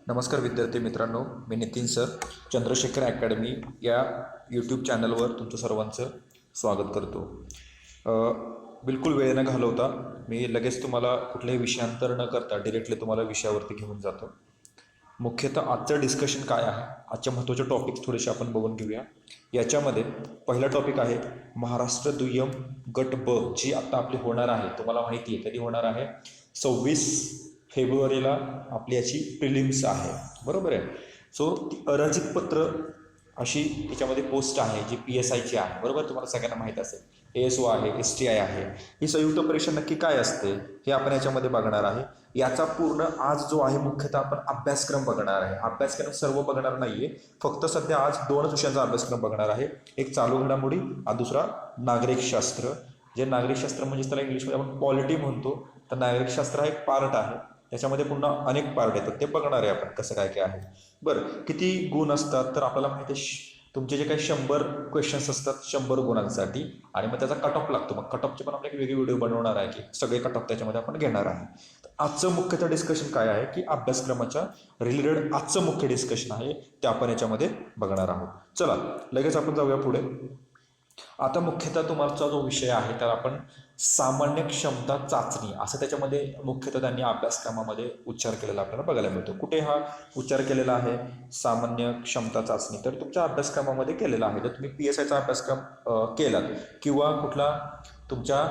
नमस्कार विद्यार्थी मित्रांनो, मी नितीन सर चंद्रशेखर अकॅडमी या यूट्यूब चॅनलवर तुमचं सर्वांचं स्वागत करतो. बिलकुल वेळ न घालवता मी लगेच तुम्हाला कुठल्याही विषयांतर न करता डिरेक्टली तुम्हाला विषयावरती घेऊन जातो. मुख्यतः आजचं डिस्कशन काय आहे, आजच्या महत्त्वाचे टॉपिक्स थोडेसे आपण बघून घेऊया. याच्यामध्ये पहिला टॉपिक आहे महाराष्ट्र दुय्यम गट ब, जी आता आपली होणार आहे. तुम्हाला माहिती आहे कधी होणार आहे? 26 फेब्रुवारीला आपली याची प्रिलिम्स आहे, बरोबर आहे. सो ती अराजक पत्र अशी त्याच्यामध्ये पोस्ट आहे जी PSIची आहे, बरोबर. तुम्हाला सगळ्यांना माहीत असेल ASO आहे, STI आहे. ही संयुक्त परीक्षा नक्की काय असते हे आपण याच्यामध्ये बघणार आहे. याचा पूर्ण आज जो आहे मुख्यतः आपण अभ्यासक्रम बघणार आहे. अभ्यासक्रम सर्व बघणार नाहीये, फक्त सध्या आज 2 विषयांचा अभ्यासक्रम बघणार आहे. एक चालू घडामोडी आणि दुसरा नागरिकशास्त्र. जे नागरिकशास्त्र म्हणजे त्याला इंग्लिशमध्ये आपण पॉलिटी म्हणतो. तर नागरिकशास्त्र हा एक पार्ट आहे, त्याच्यामध्ये पुन्हा अनेक पार्ट येतात, ते बघणार आहे आपण कसं काय काय आहे. बरं, किती गुण असतात तर आपल्याला माहिती आहे तुमचे जे काही 100 क्वेश्चन्स असतात 100 गुणांसाठी, आणि मग त्याचा कट ऑफ लागतो. मग कट ऑफचे पण आपण एक वेगळी व्हिडिओ बनवणार आहे की सगळे कट ऑफ त्याच्यामध्ये आपण घेणार आहे. तर आजचं मुख्यतः डिस्कशन काय आहे की अभ्यासक्रमाच्या रिलेटेड आजचं मुख्य डिस्कशन आहे ते आपण याच्यामध्ये बघणार आहोत. चला लगेच आपण जाऊया पुढे. आता मुख्यतः तुमचा जो विषय आहे त्याला आपण सामान्य क्षमता चाचणी असं त्याच्यामध्ये मुख्यतः त्यांनी अभ्यासक्रमामध्ये उच्चार केलेला आपल्याला बघायला मिळतो. कुठे हा उच्चार केलेला आहे सामान्य क्षमता चाचणी? तर तुमच्या अभ्यासक्रमामध्ये केलेला आहे. जर तुम्ही PSIचा अभ्यासक्रम केलात किंवा कुठला तुमच्या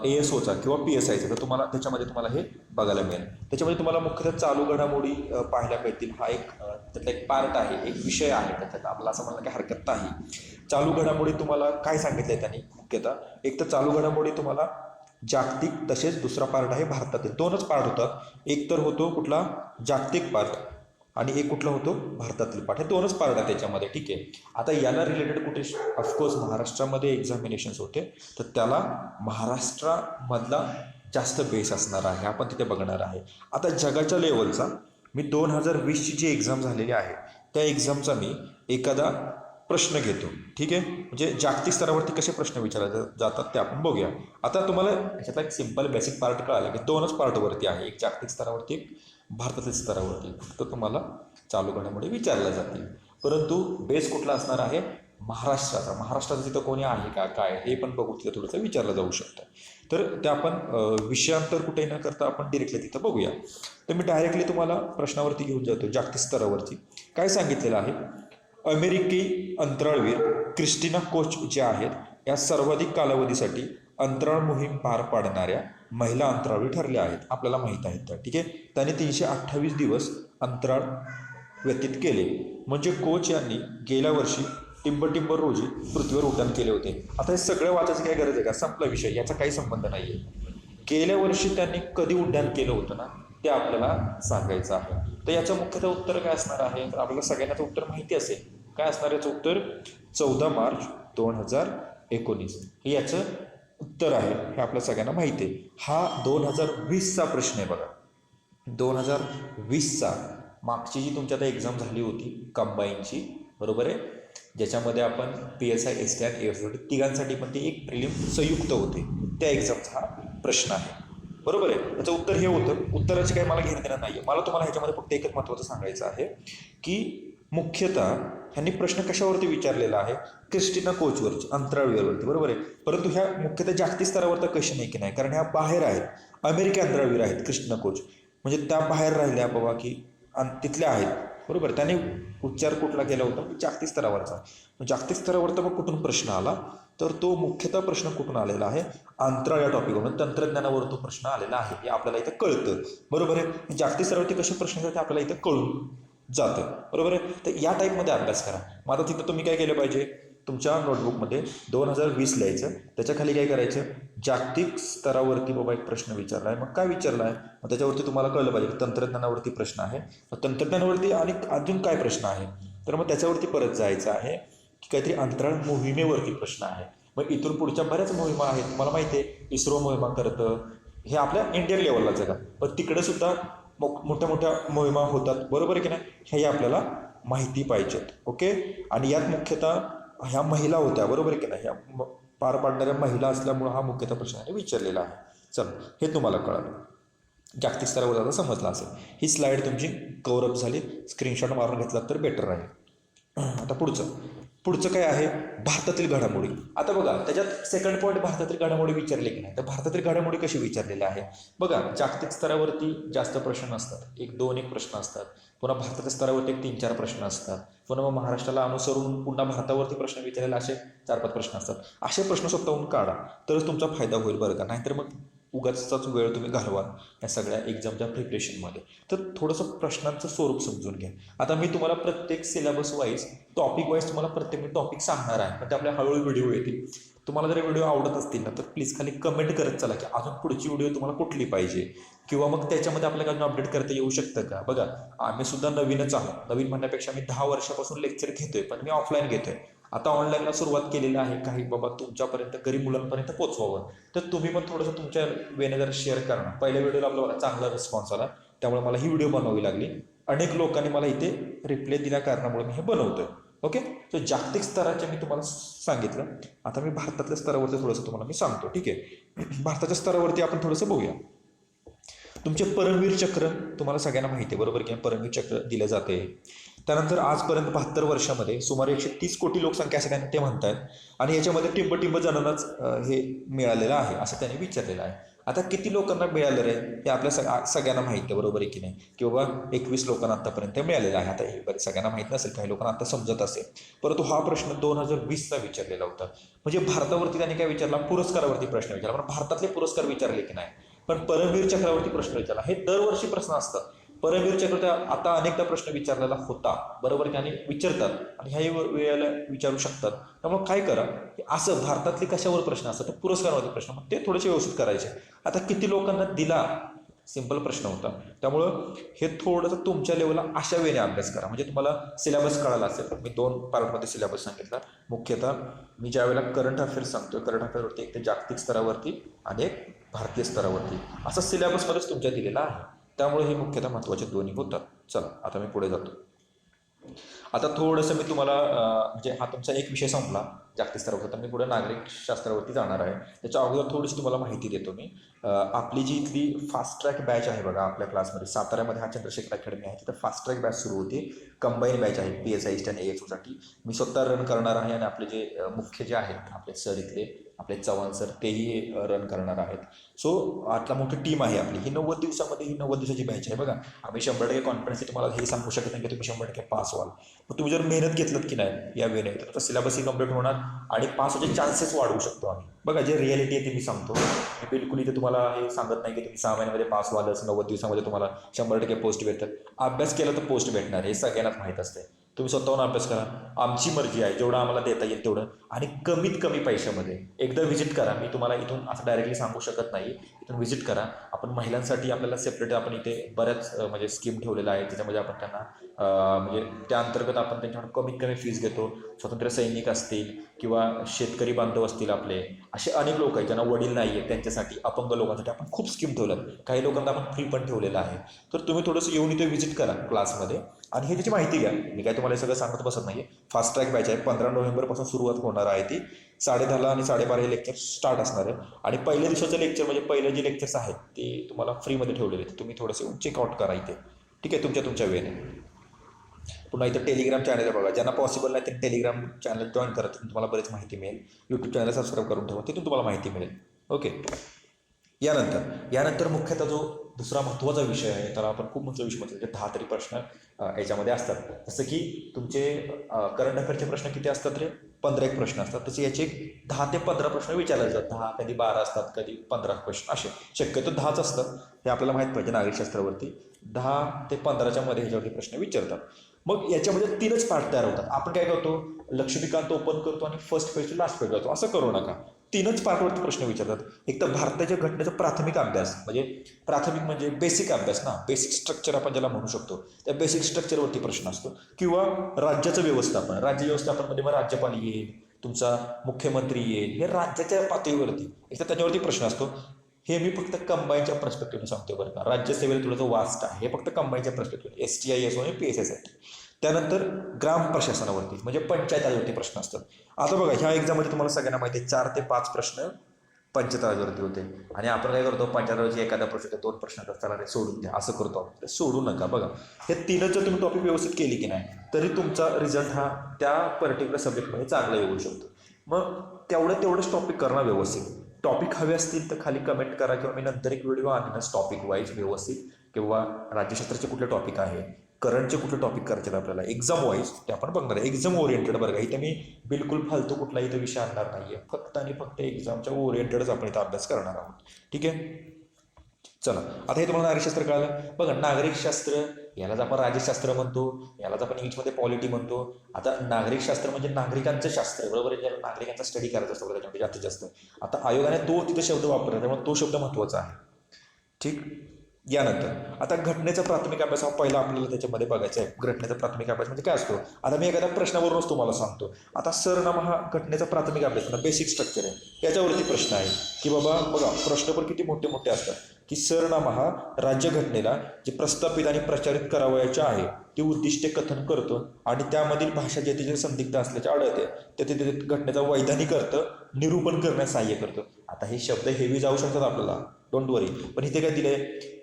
ASOचा किंवा PSIचा, तर तुम्हाला त्याच्यामध्ये हे बघायला मिळेल. त्याच्यामध्ये तुम्हाला मुख्यतः चालू घडामोडी पाहायला मिळतील. हा एक त्यातला एक पार्ट आहे, एक विषय आहे त्याच्यात, आपल्याला असं म्हणायला काही हरकत नाही. चालू घडामोडी तुम्हाला काय सांगितलंय त्यांनी? मुख्यतः एक तर चालू घडामोडी तुम्हाला जागतिक, तसेच दुसरा पार्ट आहे भारतातील. 2च पार्ट होतात. एक तर होतो कुठला जागतिक पार्ट आणि एक कुठला होतो भारतातील पार्ट. हे 2च पार्ट आहे त्याच्यामध्ये, ठीक आहे. आता याला रिलेटेड कुठे ऑफकोर्स महाराष्ट्रामध्ये एक्झामिनेशन्स होते, तर त्याला महाराष्ट्रामधला जास्त बेस असणार आहे, आपण तिथे बघणार आहे. आता जगाच्या लेवलचा मी 2020ची जी एक्झाम झालेली आहे त्या एक्झामचा मी एखादा प्रश्न घेतो, ठीक आहे. म्हणजे जागतिक स्तरावरती कसे प्रश्न विचारले जातात ते आपण बघूया. आता तुम्हाला याच्यातला एक सिंपल बेसिक पार्ट कळाला की 2च पार्टवरती आहे, एक जागतिक स्तरावरती एक भारतातील स्तरावरती. फक्त तुम्हाला चालू घडामोडी विचारल्या जातील, परंतु बेस कुठला असणार आहे? महाराष्ट्राचा. महाराष्ट्राचं तिथं कोणी आहे का काय हे पण बघू, तिथं थोडंसं विचारलं जाऊ शकतं. तर ते आपण विषयांतर कुठे न करता आपण डिरेक्टली तिथं बघूया. तर मी डायरेक्टली तुम्हाला प्रश्नावरती घेऊन जातो. जागतिक स्तरावरती काय सांगितलेलं आहे? अमेरिकी अंतराळवीर क्रिस्टिना कोच ज्या आहेत या सर्वाधिक कालावधीसाठी अंतराळ मोहीम पार पाडणाऱ्या महिला अंतराळवीर ठरल्या आहेत, आपल्याला माहीत आहेत त्या, ठीक आहे. त्यांनी 328 दिवस अंतराळ व्यतीत केले. म्हणजे कोच यांनी गेल्या वर्षी टिंबर रोजी पृथ्वीवर उड्डाण केले होते. आता हे सगळं वाचायची काय गरज आहे का? संपला विषय, याचा काही संबंध नाही आहे. गेल्या वर्षी त्यांनी कधी उड्डाण केलं होतं ना ते आपल्याला सांगायचं आहे. तर याचं मुख्यतः उत्तर काय असणार आहे? तर आपल्याला सगळ्यांनाच उत्तर माहिती असेल. काय असणार याचं उत्तर? 14 मार्च 2019 हे याचं उत्तर आहे, हे आपल्या सगळ्यांना माहिती आहे. हा 2020चा प्रश्न आहे बघा, 2020चा. मागची जी तुमच्या आता एक्झाम झाली होती कंबाईनची, बरोबर आहे, ज्याच्यामध्ये आपण PSI, STI आणि ASO तिघांसाठी पण ते एक प्रिलिम संयुक्त होते, त्या एक्झामचा हा प्रश्न आहे, बरोबर आहे. त्याचं उत्तर हे होतं. उत्तराची काही मला घेणं देणं नाही आहे. मला तुम्हाला ह्याच्यामध्ये फक्त एकच महत्त्वाचं सांगायचं आहे की मुख्यतः ह्यांनी प्रश्न कशावरती विचारलेला आहे? क्रिस्टिना कोचवरची, अंतराळवीरवरती, बरोबर आहे. परंतु ह्या मुख्यतः जागतिक स्तरावरचा क्वेश्चन आहे की नाही, कारण ह्या बाहेर आहेत, अमेरिकी अंतराळवीर आहेत क्रिस्टिना कोच, म्हणजे त्या बाहेर राहिल्या बाबा की तिथल्या आहेत, बरोबर. त्याने उच्चार कुठला केला होता? जागतिक स्तरावरचा. जागतिक स्तरावरचा मग कुठून प्रश्न आला? तर तो मुख्यतः प्रश्न कुठून आलेला आहे? अंतराळ या टॉपिकवरून, तंत्रज्ञानावर तो प्रश्न आलेला आहे, हे आपल्याला इथं कळतं, बरोबर आहे. जागतिक स्तरावरती कसे प्रश्न येतात आपल्याला इथं कळून जातं, बरोबर आहे. तर या टाईपमध्ये अभ्यास करा. मग आता तिथं तुम्ही काय केलं पाहिजे? तुमच्या नोटबुकमध्ये 2020 लिहायचं, त्याच्या खाली काय करायचं? जागतिक स्तरावरती बाबा एक प्रश्न विचारला आहे, मग काय विचारला आहे? मग त्याच्यावरती तुम्हाला कळलं पाहिजे तंत्रज्ञानावरती प्रश्न आहे, मग तंत्रज्ञानावरती आणि अजून काय प्रश्न आहे? तर मग त्याच्यावरती परत जायचं आहे की काहीतरी अंतराळ मोहिमेवरती प्रश्न आहे. मग इथून पुढच्या बऱ्याच मोहिमा आहेत, तुम्हाला माहिती आहे इस्रो मोहिमा करतं, हे आपल्या इंडियन लेवलला जगा, पण तिकडे सुद्धा मोठ्या मोठ्या मोहिमा होतात, बरोबर आहे की नाही, हे आपल्याला माहिती पाहिजेत, ओके. आणि यात मुख्यतः ह्या महिला होत्या, बरोबर आहे की नाही, ह्या पार पाडणाऱ्या महिला असल्यामुळं हा मुख्यतः प्रश्न विचारलेला आहे. चल, हे तुम्हाला कळालं. जागतिक स्तरावर आता समजलं असेल. ही स्लाईड तुमची कव्हर अप झाली, स्क्रीनशॉट मारून घेतला तर बेटर राहील. आता पुढचं काय आहे, भारतातील घडामोडी. आता बघा त्याच्यात सेकंड पॉईंट भारतातील घडामोडी विचारले की नाही, तर भारतातील घडामोडी कशी विचारलेली आहे बघा. जागतिक स्तरावरती जास्त प्रश्न नसतात, एक दोन एक प्रश्न असतात. पुन्हा भारताच्या स्तरावरती एक 3-4 प्रश्न असतात. पुन्हा मग महाराष्ट्राला अनुसरून पुन्हा भारतावरती प्रश्न विचारायला असे 4-5 प्रश्न असतात. असे प्रश्न स्वतःहून काढा तरच तुमचा फायदा होईल बरं का. नाहीतर मग उगाचचाच वेळ तुम्ही घालवाल या सगळ्या एक्झामच्या प्रिपरेशनमध्ये. तर थोडंसं प्रश्नांचं स्वरूप समजून घ्या. आता मी तुम्हाला प्रत्येक सिलेबस वाईज, टॉपिक वाईज तुम्हाला प्रत्येक मी टॉपिक सांगणार आहे, पण ते आपल्या हळूहळू व्हिडिओ येतील. तुम्हाला जर व्हिडिओ आवडत असतील ना तर प्लीज खाली कमेंट करत चला की अजून पुढची व्हिडिओ तुम्हाला कुठली पाहिजे, किंवा मग त्याच्यामध्ये आपल्याला अजून अपडेट करता येऊ शकतं का. बघा आम्ही सुद्धा नवीनच आहोत, नवीन म्हणण्यापेक्षा मी 10 वर्षापासून लेक्चर घेतोय, पण मी ऑफलाईन घेतोय. आता ऑनलाईनला सुरुवात केलेली आहे, काही बाबा तुमच्यापर्यंत गरीब मुलांपर्यंत पोहोचवावं. तर तुम्ही पण थोडंसं तुमच्या वेने जर शेअर करा. पहिल्या व्हिडिओला आपल्याला चांगला रिस्पॉन्स आला, त्यामुळे मला ही व्हिडिओ बनवावी लागली. अनेक लोकांनी मला इथे रिप्लाय दिल्या कारणामुळे मी हे बनवतोय. ओके, तर जागतिक स्तराचे मी तुम्हाला सांगितलं. आता मी भारतातल्या स्तरावरती थोडंसं तुम्हाला मी सांगतो. ठीक आहे, भारताच्या स्तरावरती आपण थोडंसं बघूया. तुमचे परमवीर चक्र तुम्हाला सगळ्यांना माहिती आहे बरोबर की परमवीर चक्र दिले जाते. त्यानंतर आजपर्यंत 72 वर्षामध्ये सुमारे 130 कोटी लोकसंख्या असं त्यांनी ते म्हणतात, आणि याच्यामध्ये टिंब जणांनाच हे मिळालेलं आहे असं त्यांनी विचारलेलं आहे. आता किती लोकांना मिळालं रे हे आपल्या सगळ्यांना माहिती आहे बरोबर आहे की नाही, की बाबा 21 लोकांना आतापर्यंत मिळालेलं आहे. आता हे सगळ्यांना माहीत नसेल, काही लोकांना आता समजत असेल, परंतु हा प्रश्न 2020चा विचारलेला होता. म्हणजे भारतावरती त्यांनी काय विचारला, पुरस्कारावरती प्रश्न विचारला. पण भारतातले पुरस्कार विचारले की नाही, पण परमवीर चक्रावरती प्रश्न विचारला. हे दरवर्षी प्रश्न असतात. परमवीर चक्र आता अनेकदा प्रश्न विचारलेला होता बरोबर की, आणि विचारतात आणि ह्याही वेळेला विचारू शकतात. त्यामुळे काय करा, असं भारतातले कशावर प्रश्न असतात तर पुरस्कारावरती प्रश्न, मग ते थोडेसे व्यवस्थित करायचे. आता किती लोकांना दिला, सिंपल प्रश्न होता. त्यामुळं हे थोडंसं तुमच्या लेवलला अशा वेळेने अभ्यास करा, म्हणजे तुम्हाला सिलेबस कळाला असेल. मी 2 पार्टमध्ये सिलेबस सांगितला. मुख्यतः मी ज्या वेळेला करंट अफेअर्स सांगतोय, करंट अफेअरवरती एक ते जागतिक स्तरावरती आणि एक भारतीय स्तरावरती असा सिलेबसमध्येच तुमच्या दिलेला आहे. त्यामुळे हे मुख्यतः महत्त्वाचे दोन्ही होतात. चला आता मी पुढे जातो. आता थोडंसं मी तुम्हाला म्हणजे हा तुमचा एक विषय संपला जागतिक स्तरावर, तर मी पुढे नागरिक शास्त्रावरती जाणार आहे. त्याच्या अगोदर थोडीशी तुम्हाला माहिती देतो मी. आपली जी इथली फास्ट ट्रॅक बॅच आहे बघा आपल्या क्लासमध्ये, साताऱ्यामध्ये हा चंद्रशेखर अकॅडमी आहे, तिथं फास्ट ट्रॅक बॅच सुरू होती. कंबाईन बॅच आहे PSI आणि ASOसाठी. मी स्वतः रन करणार आहे, आणि आपले जे मुख्य जे आहेत आपले सर इथले आपले चव्हाण सर तेही रन करणार आहेत. सो आतला मोठी टीम आहे आपली. ही 90 दिवसामध्ये, ही 90 दिवसाची बॅच आहे बघा. आम्ही 100% कॉन्फिडन्सली तुम्हाला हे सांगू शकत नाही की तुम्ही 100% पास व्हाल. मग तुम्ही जर मेहनत घेतलं की नाही या वेळेने तर सिलेबसही कंप्लीट होणार आणि पास होण्याचे चान्सेस वाढवू शकतो आम्ही. बघा जे रिॲलिटी आहे ती मी सांगतो. मी बिलकुल इथे तुम्हाला हे सांगत नाही की तुम्ही 6 महिन्यामध्ये पास व्हालच, 90 दिवसामध्ये तुम्हाला 100% पोस्ट भेटतात. अभ्यास केला तर पोस्ट भेटणार हे सगळ्यांनाच माहीत असते. तुम्ही स्वतःहून अभ्यास करा, आमची मर्जी आहे, जेवढं आम्हाला देता येईल तेवढं, आणि कमीत कमी पैशामध्ये. एकदा व्हिजिट करा, मी तुम्हाला इथून असं डायरेक्टली सांगू शकत नाही. इथून व्हिजिट करा. आपण महिलांसाठी आपल्याला सेपरेट आपण इथे बऱ्याच म्हणजे स्कीम ठेवलेल्या आहे, त्याच्यामध्ये आपण त्यांना म्हणजे त्या अंतर्गत आपण त्यांच्याकडून कमीत कमी फीस घेतो. स्वातंत्र्य सैनिक असतील किंवा शेतकरी बांधव असतील आपले, असे अनेक लोक आहेत ज्यांना वडील नाही आहेत, त्यांच्यासाठी अपंग लोकांसाठी आपण खूप स्कीम ठेवल्यात. काही लोकांना आपण फ्री पण ठेवलेलं आहे. तर तुम्ही थोडंसं येऊन इथे व्हिजिट करा क्लासमध्ये आणि हे त्याची माहिती घ्या. मी काय तुम्हाला हे सगळं सांगत बसत नाही आहे. फास्ट ट्रॅक बॅच आहे, 15 नोव्हेंबरपासून सुरुवात होणार आहे. ती 10:30 आणि 12:30 हे लेक्चर स्टार्ट असणार आहे. आणि पहिल्या दिवसाचं लेक्चर म्हणजे पहिले जे लेक्चर्स आहेत ते तुम्हाला फ्रीमध्ये ठेवलेले आहेत. तुम्ही थोडंसं येऊन चेकआउट करा इथे. ठीक आहे, तुमच्या वेळेने. पुन्हा इथं टेलिग्राम चॅनल आहे बघा. ज्यांना पॉसिबल नाही ते टेलिग्राम चॅनल जॉईन करा, तिथून तुम्हाला बरीच माहिती मिळेल. यूट्यूब चॅनल सबस्क्राईब करून ठेवा, तिथून तुम्हाला माहिती मिळेल. ओके, यानंतर मुख्यतः जो दुसरा महत्त्वाचा विषय आहे, त्याला आपण खूप महत्त्वाचा विषय म्हणतो, 10 तरी प्रश्न याच्यामध्ये असतात. जसं की तुमचे करंट अफेअरचे प्रश्न किती असतात रे, 15 एक प्रश्न असतात. तसे याचे 10 ते 15 प्रश्न विचारले जातात. 10 कधी 12 असतात, कधी 15 प्रश्न असे. शक्यतो 10च असतात, हे आपल्याला माहीत पाहिजे. नागरिकशास्त्रावरती 10 ते 15च्या मध्ये ह्याच्यावरती प्रश्न विचारतात. मग याच्यामध्ये 3च पार्ट तयार होतात. आपण काय करतो, लक्ष्मीकांत ओपन करतो आणि first page to last page जातो. असं करू नका. 3च पार्टवरती प्रश्न विचारतात. एक तर भारताच्या घटनेचा प्राथमिक अभ्यास, म्हणजे प्राथमिक म्हणजे बेसिक अभ्यास ना, बेसिक स्ट्रक्चर आपण ज्याला म्हणू शकतो, त्या बेसिक स्ट्रक्चरवरती प्रश्न असतो. किंवा राज्याचं व्यवस्थापन, राज्य व्यवस्थापनमध्ये मग राज्यपाल येईल, तुमचा मुख्यमंत्री येईल, हे राज्याच्या पातळीवरती एक तर त्याच्यावरती प्रश्न असतो. हे मी फक्त कंबाईनच्या पर्स्पेक्टिव्हने सांगतो बरं का. राज्यसेवेला तुला जो वास्ट आहे हे फक्त कंबाईनच्या पर्स्पेक्टिव्ह, STI असो आणि PSI साठी. त्यानंतर ग्राम प्रशासनावरती म्हणजे पंचायत आयोगावरती प्रश्न असतात. आता बघा ह्या एक्झाममध्ये तुम्हाला सगळ्यांना माहिती आहे 4 ते 5 प्रश्न पंचतारावरती होते. आणि आपण काय करतो, पंचतारावरची एखादा प्रश्न 2 प्रश्न त्याला रे सोडून द्या असं करतो आपण. सोडू नका. बघा हे तीनच जर तुम्ही टॉपिक व्यवस्थित केली की नाही तरी तुमचा रिझल्ट हा त्या पर्टिक्युलर सब्जेक्टमध्ये चांगला येऊ शकतो. मग तेवढंच टॉपिक करणं व्यवस्थित. टॉपिक हवे असतील तर खाली कमेंट करा किंवा मी नंतर एक व्हिडिओ आणेनच टॉपिक वाईज व्यवस्थित, किंवा राज्यशास्त्राचे कुठले टॉपिक आहे, करंटचे कुठले टॉपिक करायचे आपल्याला एक्झाम वाईज ते आपण बघणार आहे. एक्झाम ओरिएंटेड बरं का, इथे मी बिलकुल फालतू कुठलाही इथं विषय आणणार नाही आहे. फक्त आणि फक्त एक्झामच्या ओरिएंटेडच आपण इथं अभ्यास करणार आहोत. ठीक आहे, चला आता हे तुम्हाला नागरिकशास्त्र कळलं. बघा नागरिकशास्त्र यालाच आपण राज्यशास्त्र म्हणतो, यालाच आपण इंग्लिशमध्ये पॉलिटी म्हणतो. आता नागरिकशास्त्र म्हणजे नागरिकांचं शास्त्र, बरोबर आहे, ज्याला नागरिकांचा स्टडी करायचा असतो त्याच्यामध्ये जास्तीत जास्त. आता आयोगाने तो तिथे शब्द वापरला त्यामुळे तो शब्द महत्त्वाचा आहे. ठीक, यानंतर आता घटनेचा प्राथमिक अभ्यास हा पहिला आपल्याला त्याच्यामध्ये बघायचा आहे. घटनेचा प्राथमिक अभ्यास म्हणजे काय असतो, आता मी एखाद्या प्रश्नावरूनच तुम्हाला सांगतो. आता सरनामा हा घटनेचा प्राथमिक अभ्यास म्हणजे बेसिक स्ट्रक्चर आहे. याच्यावरती प्रश्न आहे की बाबा बघा प्रश्न पण किती मोठे मोठे असतात की सरनामा हा राज्यघटनेला जे प्रस्थापित आणि प्रचारित करावयाचे आहे ते उद्दिष्टे कथन करतो आणि त्यामधील भाषा जे तिचे संदिग्ध असल्याचे आढळते ते घटनेचा वैधानिक अर्थ निरूपण करण्यास सहाय्य करतो. आता हे शब्द हेवी जाऊ शकतात आपल्याला, डोंट वरी, पण इथे काय दिलंय,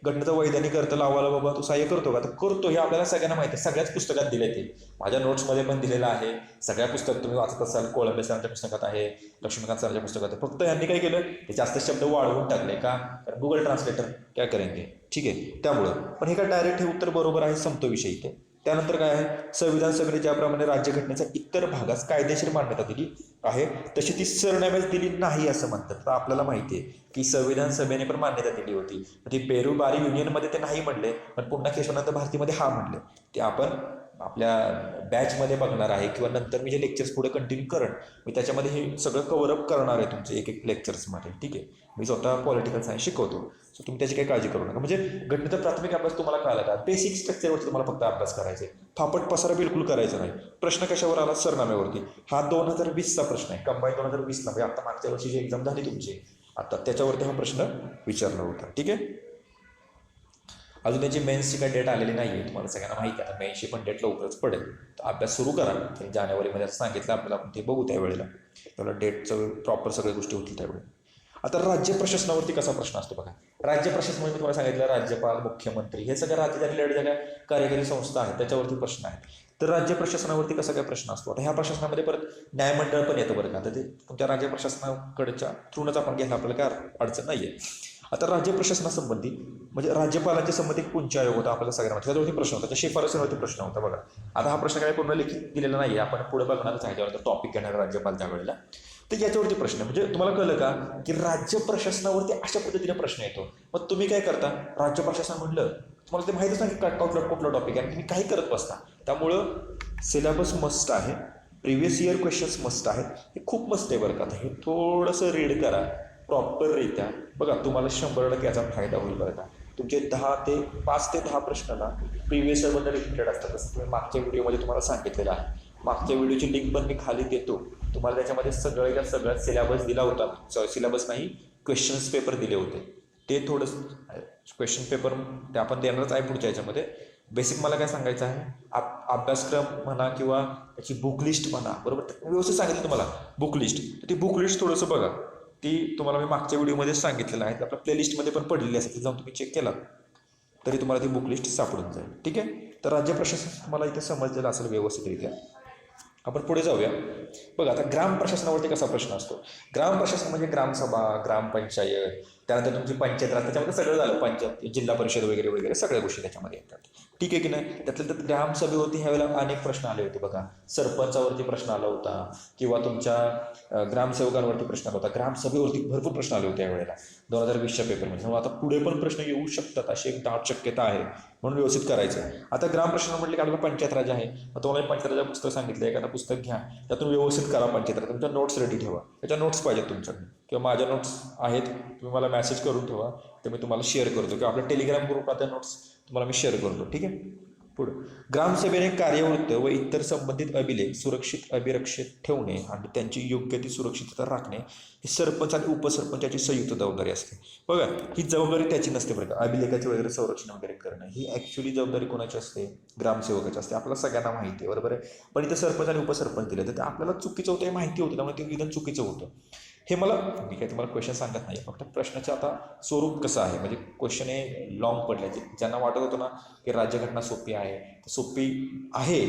घटनेचा वैधानिक अर्थ लावायला बाबा तो सहाय्य करतो का, तर करतो. हे आपल्याला सगळ्यांना माहिती आहे, सगळ्याच पुस्तकात दिले ते, माझ्या नोट्समध्ये पण दिलेलं आहे. सगळ्या पुस्तक तुम्ही वाचत असाल, कोळंबे सरांच्या पुस्तकात आहे, लक्ष्मीकांत सरांच्या पुस्तकात आहे. फक्त यांनी काय केलं, ते जास्त शब्द वाढवून टाकले का, कारण गुगल ट्रान्सलेटर काय करेंगे. ठीक आहे, त्यामुळं पण हे काय डायरेक्ट हे उत्तर बरोबर आहे, संपतो विषय इथे. त्यानंतर काय आहे, संविधान सभेने ज्याप्रमाणे राज्यघटनेच्या इतर भागास कायदेशीर मान्यता दिली आहे तशी ती सरनाम्यास दिली नाही असं म्हणतात. तर आपल्याला माहिती आहे की संविधान सभेने पण मान्यता दिली होती. ती पेरू-बारी युनियनमध्ये ते नाही म्हणले, पण पुन्हा केशवनंद भारतीमध्ये हा म्हणले. ते आपण आपल्या बॅचमध्ये बघणार आहे किंवा नंतर मी जे लेक्चर्स पुढे कंटिन्यू करेन मी त्याच्यामध्ये हे सगळं कव्हरअप करणार आहे तुमचे एक लेक्चर्समध्ये. ठीक आहे, मी स्वतः पॉलिटिकल सायन्स शिकवतो, सो तुम्ही त्याची काही काळजी करू नका. म्हणजे घटनेचा प्राथमिक अभ्यास तुम्हाला कळाला का, बेसिक स्ट्रक्चरवरती तुम्हाला फक्त अभ्यास करायचा आहे. फापट पसारा बिलकुल करायचा नाही. प्रश्न कशावर आला, सरनाम्यावरती. हा 2020चा प्रश्न आहे, कंबाईन 2020ला, म्हणजे आता मागच्या वर्षी जी एक्झाम झाली तुमची आता त्याच्यावरती हा प्रश्न विचारला होता. ठीक आहे, अजून त्याची मेन्सची काही डेट आलेली नाही आहे, तुम्हाला सगळ्यांना माहिती आहे. आता मेन्सची पण डेट लवकरच पडेल, तर अभ्यास सुरू करा. जानेवारीमध्ये सांगितलं आपल्याला, आपण ते बघू त्यावेळेला, त्याला डेटचं प्रॉपर सगळ्या गोष्टी होतील त्यावेळी. आता राज्य प्रशासनावरती कसा प्रश्न असतो बघा. राज्य प्रशासन म्हणजे मी तुम्हाला सांगितलं राज्यपाल, मुख्यमंत्री हे सगळ्या राज्याच्या रिलेटेड ज्या कार्यकारी संस्था आहेत त्याच्यावरती प्रश्न आहेत. तर राज्य प्रशासनावरती कसा काय प्रश्न असतो. आता ह्या प्रशासनामध्ये परत न्यायमंडळ पण येतं बरं का, तर ते तुमच्या राज्य प्रशासनाकडच्या थ्रूनच आपण घ्यायला आपल्याला काय अडचण नाही आहे. आता राज्य प्रशासनासंबंधी म्हणजे राज्यपालांच्या संबंधित कोणते आयोग होता आपल्याला सगळ्यांना माहिती, त्याच्यावरती प्रश्न होता, त्या शिफारसीवरती प्रश्न होता बघा. आता हा प्रश्न काय पूर्ण लिखित दिलेला नाही आहे, आपण पुढे बघणारच आहे त्यावर टॉपिक घेणार राज्यपाल त्यावेळेला. तर याच्यावरती प्रश्न म्हणजे तुम्हाला कळलं का की राज्य प्रशासनावरती अशा पद्धतीने प्रश्न येतो. मग तुम्ही काय करता, राज्य प्रशासन म्हणलं तुम्हाला ते माहितीच नाही की कुठला टॉपिक आहे, तुम्ही काही करत बसता. त्यामुळं सिलेबस मस्ट आहे, प्रिव्हियस इयर क्वेश्चन्स मस्ट आहेत. हे खूप मस्त आहे बरं का. हे थोडंसं रीड करा प्रॉपररित्या, बघा तुम्हाला 100% याचा फायदा होईल बरं का. तुमचे 5 ते 10 प्रश्नाला प्रिव्हियस इयरबद्दल रिलेटेड असतात, जसं तुम्ही मागच्या व्हिडिओमध्ये तुम्हाला सांगितलेलं आहे. मागच्या व्हिडिओची लिंक पण मी खाली देतो तुम्हाला, त्याच्यामध्ये सगळ्यात सिलेबस दिला होता. सिलेबस नाही, क्वेश्चन्स पेपर दिले होते. ते थोडंसं क्वेश्चन पेपर ते आपण देणारच आहे पुढच्या याच्यामध्ये. बेसिक मला काय सांगायचं आहे, अभ्यासक्रम म्हणा किंवा त्याची बुक लिस्ट म्हणा, बरोबर व्यवस्थित सांगितलं तुम्हाला बुक लिस्ट. ती बुक लिस्ट थोडंसं बघा, ती तुम्हाला मी मागच्या व्हिडिओमध्ये सांगितलेलं आहे. आपल्या प्लेलिस्टमध्ये पण पडलेली असेल, ती जाऊन तुम्ही चेक केला तरी तुम्हाला ती बुक लिस्ट सापडून जाईल. ठीक आहे, तर राज्य प्रशासन तुम्हाला इथे समजलेलं असेल व्यवस्थितरित्या. आपण पुढे जाऊया. बघा आता ग्राम प्रशासनावरती कसा प्रश्न असतो. ग्राम प्रशासन म्हणजे ग्रामसभा, ग्रामपंचायत, त्यानंतर तुमची पंचायत राज, त्याच्यामध्ये सगळं झालं, पंचायत, जिल्हा परिषद वगैरे वगैरे सगळ्या गोष्टी त्याच्यामध्ये येतात. ठीक आहे की नाही. त्यातल्या त्यात ग्रामसभेवरती ह्यावेळेला अनेक प्रश्न आले होते बघा. सरपंचावरती प्रश्न आला होता किंवा तुमच्या ग्रामसेवकांवरती प्रश्न आला होता. ग्रामसभेवरती भरपूर प्रश्न आले होते यावेळेला 2020च्या पेपरमध्ये. आता पुढे पण प्रश्न येऊ शकतात अशी एक दाट शक्यता आहे, म्हणून व्यवस्थित करायचं. आता ग्राम प्रशासन म्हटलं की आपल्याला पंचायत राज आहे. तुम्हाला पंचायत राजा पुस्तक सांगितलं, एखादा पुस्तक घ्या, त्यातून व्यवस्थित करा पंचायत राज. तुमच्या नोट्स रेडी ठेवा, त्याच्या नोट्स पाहिजेत तुमच्याकडे किंवा माझ्या नोट्स आहेत, तुम्ही मला मेसेज करून ठेवा, ते मी तुम्हाला शेअर करतो किंवा आपल्या टेलिग्राम ग्रुपला त्या नोट्स तुम्हाला मी शेअर करतो. ठीक आहे, पुढं ग्रामसभेने कार्यवृत्त व इतर संबंधित अभिलेख सुरक्षित अभिरक्षित ठेवणे आणि त्यांची योग्य ती सुरक्षितता राखणे ही सरपंच आणि उपसरपंचाची संयुक्त जबाबदारी असते. बघा ही जबाबदारी त्याची नसते बरं का, अभिलेखाचे वगैरे संरक्षण वगैरे करणं ही ॲक्च्युली जबाबदारी कोणाची असते, ग्रामसेवकाची असते. आपल्याला सगळ्यांना माहिती आहे बरोबर आहे. पण इथं सरपंच आणि उपसरपंच दिले तर आपल्याला चुकीचं होतं हे माहिती होतं, त्यामुळे ते विधान चुकीचं होतं. हे मला मी काही तुम्हाला क्वेश्चन सांगत नाही, फक्त प्रश्नाचं आता स्वरूप कसं आहे, म्हणजे क्वेश्चन हे लॉंग पडले, ज्यांना वाटत होतं ना की राज्यघटना सोपी आहे, सोपी आहे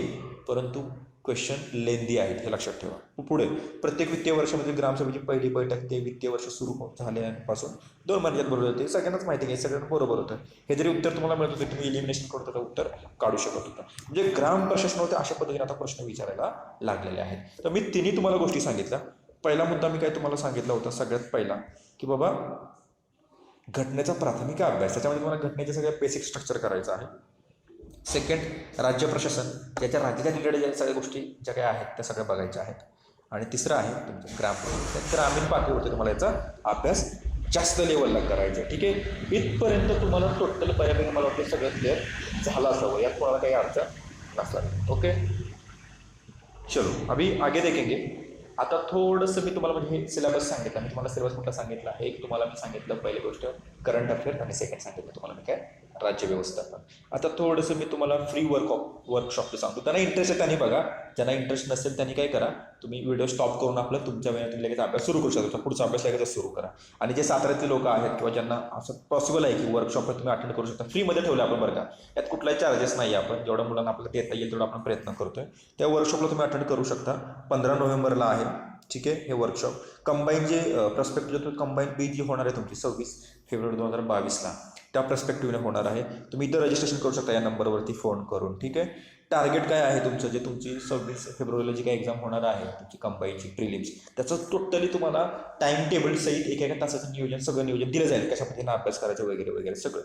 परंतु क्वेश्चन लेंदी आहेत हे लक्षात ठेवा. पुढे प्रत्येक वित्तीय वर्षामध्ये ग्रामसभेची पहिली बैठक ते वित्तीय वर्ष सुरू झाल्यापासून 2 महिन्यात बरोबर होते. सगळ्यांनाच माहिती आहे, सगळ्यांना बरोबर होतं. हे जरी उत्तर तुम्हाला मिळत होतं, तुम्ही इलिमिनेशन करत होता उत्तर काढू शकत होता. म्हणजे ग्राम प्रशासन होते अशा पद्धतीने आता प्रश्न विचारायला लागलेले आहेत. तर मी तिन्ही तुम्हाला गोष्टी सांगितल्या. पहिला मुद्दा मी काय तुम्हाला सांगितला होता सगळ्यात पहिला की बाबा घटनेचा प्राथमिक अभ्यास, त्याच्यामध्ये तुम्हाला घटनेचे सगळ्या बेसिक स्ट्रक्चर करायचं आहे. सेकंड राज्य प्रशासन, ज्याच्या राज्याच्या रिलेटेड ज्या सगळ्या गोष्टी ज्या काही आहेत त्या सगळ्या बघायच्या आहेत. आणि तिसरं आहे तुमचं ग्रामीण पातळीवरती तुम्हाला याचा अभ्यास जास्त लेवलला करायचा आहे. ठीक आहे, इथपर्यंत तुम्हाला टोटल बऱ्यापैकी मला वाटतं सगळं क्लिअर झालं असावं, यात तुम्हाला काही अडचण नसणार. ओके, चलो अभी आगे देखेंगे. आता थोडंसं मी तुम्हाला म्हणजे हे सिलेबस सांगितलं, मी तुम्हाला सिलेबस कुठला सांगितला आहे, एक तुम्हाला मी सांगितलं पहिली गोष्ट करंट अफेअर्स आणि सेकंड सांगितलं तुम्हाला मी काय राज्य व्यवस्थापन. आता थोडंसं मी तुम्हाला फ्री वर्कशॉपचं सांगतो. त्यांना इंटरेस्ट आहे त्यांनी बघा, ज्यांना इंटरेस्ट नसेल त्यांनी काय करा, तुम्ही व्हिडिओ स्टॉप करून आपलं तुमच्या वेळेत तुम्ही लगेच अभ्यास सुरू करू शकता, पुढचा अभ्यास लगेच सुरू करा. आणि जे साताऱ्यातले लोक आहेत किंवा ज्यांना असं पॉसिबल आहे की वर्कशॉप तुम्ही अटेंड करू शकता, फ्रीमध्ये ठेवलं आपण बरं का, यात कुठलाही चार्जेस नाही. आपण जेवढ्या मुलांना आपल्याला देता येईल तेवढा आपण प्रयत्न करतोय. त्या वर्कशॉपला तुम्ही अटेंड करू शकता. 15 नोव्हेंबरला आहे. ठीक आहे, हे वर्कशॉप कंबाईन जे प्रस्पेक्टिव्ह कंबाईन बी जी होणार आहे तुमची 26 फेब्रुवारी 2022ला, त्या प्रस्पेक्टिव्हने होणार आहे. तुम्ही इथं रजिस्ट्रेशन करू शकता या नंबरवरती फोन करून. ठीक आहे, टार्गेट काय आहे तुमचं, जे तुमची 26 फेब्रुवारीला जी काही एक्झाम होणार आहे तुमची कंबाईनची प्रिलिम्स, त्याचं टोटली तुम्हाला टाईम टेबल सहित एका तासाचं नियोजन, सगळं नियोजन दिलं जाईल, कशा पद्धतीनं अभ्यास करायचं वगैरे वगैरे सगळं.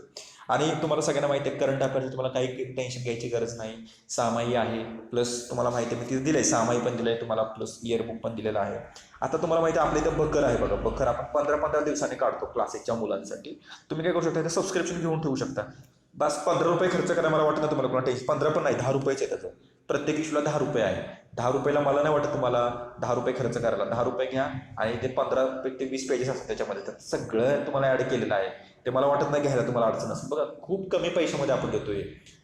आणि तुम्हाला सगळ्यांना माहिती आहे करंट अफेअर्स तुम्हाला काही टेन्शन घ्यायची गरज नाही. सामाई आहे, प्लस तुम्हाला माहिती आहे मी तिथे दिलं आहे, सामाई पण दिलं आहे तुम्हाला, प्लस इयरबुक पण दिलेलं आहे. आता तुम्हाला माहिती आहे आपल्या इथं बकर आहे बघा, बकर आपण 15-15 दिवसांनी काढतो क्लासेसच्या मुलांसाठी. तुम्ही काय करू शकता, इथं सबस्क्रिप्शन घेऊन ठेवू शकता. बस 15 रुपये खर्च करा, मला वाटतं ना तुम्हाला कोणा टेन्शन, 15 पण नाही 10 रुपयेच आहे त्याचं, प्रत्येक इशूला 10 रुपये आहे. 10 रुपयाला मला नाही वाटत तुम्हाला 10 रुपये खर्च करायला. 10 रुपये घ्या आणि ते 15 ते 20 पेजेस असतात त्याच्यामध्ये, तर सगळं तुम्हाला ॲड केलेलं आहे. ते मला वाटत नाही घ्यायला तुम्हाला अडचण असेल. बघा खूप कमी पैशामध्ये आपण देतोय,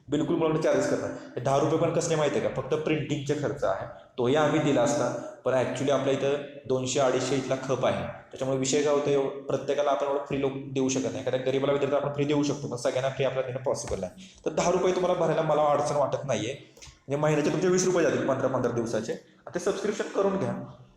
बिलकुल मला चार्जेस करतात. हे 10 रुपये पण कसले माहिती आहे का, फक्त प्रिंटिंगचे खर्च आहे, तोही आम्ही दिला असता. पण ॲक्च्युली आपल्या इथं 200-250 इथला खप आहे, त्याच्यामुळे विषय काय होतं, प्रत्येकाला आपण एवढं फ्री लोक देऊ शकत नाही, कारण गरीबाला विद्यार्थी आपण फ्री देऊ शकतो पण सगळ्यांना फ्री आपल्याला देणं पॉसिबल आहे. तर 10 रुपये तुम्हाला भरायला मला अडचण वाटत नाही आहे. म्हणजे महिन्याचे तुमचे 20 रुपये जातील 15-15 दिवसाचे. ते सबस्क्रिप्शन करून घ्या,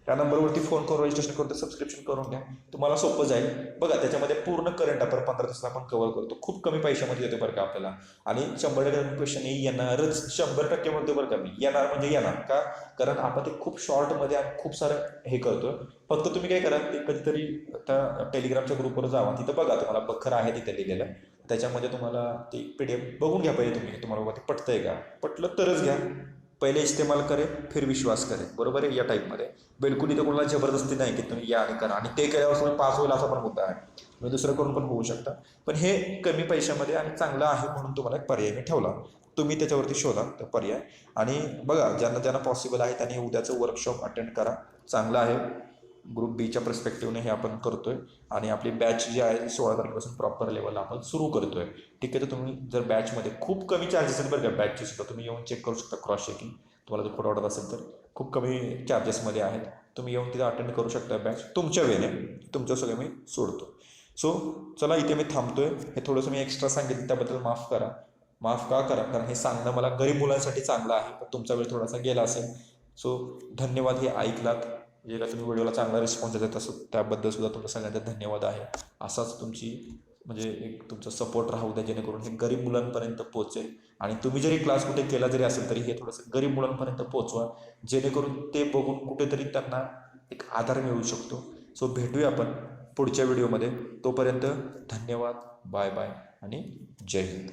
त्या नंबरवरती फोन करून रजिस्ट्रेशन करून सबस्क्रिप्शन करून घ्या, तुम्हाला सोपं जाईल. बघा त्याच्यामध्ये पूर्ण करंट अफेअर 15 दिवसात आपण कव्हर करतो, खूप कमी पैशामध्ये येतो बरं का आपल्याला. आणि 100% क्वेश्चन येणारच, 100% म्हणतो बरं का मी, येणार म्हणजे येणार का, कारण आपण ते खूप शॉर्टमध्ये आणि खूप सारं हे करतोय. फक्त तुम्ही काय करा, ते कधीतरी त्या टेलिग्रामच्या ग्रुपवर जावा, तिथं बघा तुम्हाला बखर आहे तिथे लिहिलेलं, त्याच्यामध्ये तुम्हाला ते PDF बघून घ्या पहिले तुम्ही, तुम्हाला बाबा ते पटतंय का, पटलं तरच घ्या. पहिले इस्तेमाल करे फिर विश्वास करे, बरोबर आहे, या टाईपमध्ये. बिलकुल इथं कोणाला जबरदस्ती नाही की तुम्ही या आणि करा, आणि ते केल्यावर तुम्ही पास होईल असा पण मुद्दा आहे, तुम्ही दुसरं करून पण होऊ शकता. पण हे कमी पैशामध्ये आणि चांगलं आहे म्हणून तुम्हाला एक पर्याय मी ठेवला, तुम्ही त्याच्यावरती शोधा तर पर्याय. आणि बघा ज्यांना ज्यांना पॉसिबल आहे त्यांनी उद्याचं वर्कशॉप अटेंड करा, चांगलं आहे. ग्रुप बीच्या पर्स्पेक्टिव्हने हे आपण करतोय. आणि आपली बॅच जी आहे 16 तारखेपासून प्रॉपर लेवलला आपण सुरू करतोय. ठीक आहे, तर तुम्ही जर बॅचमध्ये खूप कमी चार्जेस आहेत बरं का बॅचचे सुद्धा, तुम्ही येऊन चेक करू शकता, क्रॉस चेकिंग तुम्हाला जर खोटं वाटत असेल तर खूप कमी चार्जेसमध्ये आहेत. तुम्ही येऊन तिथे अटेंड करू शकता बॅच तुमच्या वेळेने, तुमचं सगळं मी सोडतो. सो चला इथे मी थांबतोय. हे थोडंसं मी एक्स्ट्रा सांगितलं त्याबद्दल माफ करा. माफ का करा, कारण हे सांगणं मला गरीब मुलांसाठी चांगलं आहे, पण तुमचा वेळ थोडासा गेला असेल. सो धन्यवाद, हे ऐकलात, जे का तुम्ही व्हिडिओला चांगला रिस्पॉन्स देत असो त्याबद्दल सुद्धा तुमचा सगळ्यांचा धन्यवाद आहे. असाच तुमची म्हणजे एक तुमचा सपोर्ट राहू द्या, जेणेकरून हे गरीब मुलांपर्यंत पोहोचेल. आणि तुम्ही जरी क्लास कुठे केला जरी असेल तरी हे थोडंसं गरीब मुलांपर्यंत पोहोचवा, जेणेकरून ते बघून कुठेतरी त्यांना एक आधार मिळू शकतो. सो भेटूया आपण पुढच्या व्हिडिओमध्ये. तोपर्यंत धन्यवाद, बाय बाय आणि जय हिंद.